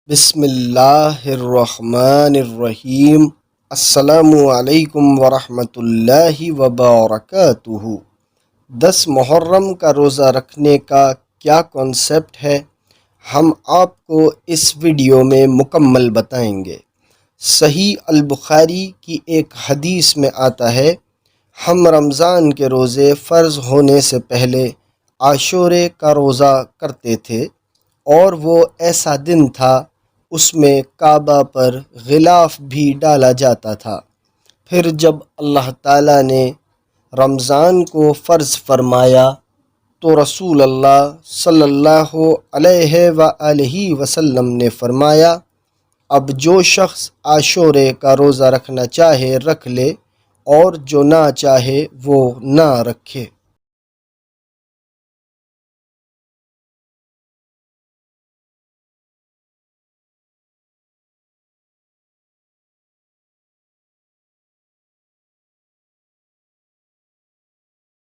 بسم اللہ الرحمن الرحیم۔ السلام علیکم ورحمۃ اللہ وبرکاتہ۔ 10 محرم کا روزہ رکھنے کا کیا کانسیپٹ ہے، ہم آپ کو اس ویڈیو میں مکمل بتائیں گے۔ صحیح البخاری کی ایک حدیث میں آتا ہے، ہم رمضان کے روزے فرض ہونے سے پہلے عاشورے کا روزہ کرتے تھے، اور وہ ایسا دن تھا اس میں کعبہ پر غلاف بھی ڈالا جاتا تھا۔ پھر جب اللہ تعالیٰ نے رمضان کو فرض فرمایا تو رسول اللہ صلی اللہ علیہ وآلہ وسلم نے فرمایا، اب جو شخص عاشورے کا روزہ رکھنا چاہے رکھ لے، اور جو نہ چاہے وہ نہ رکھے۔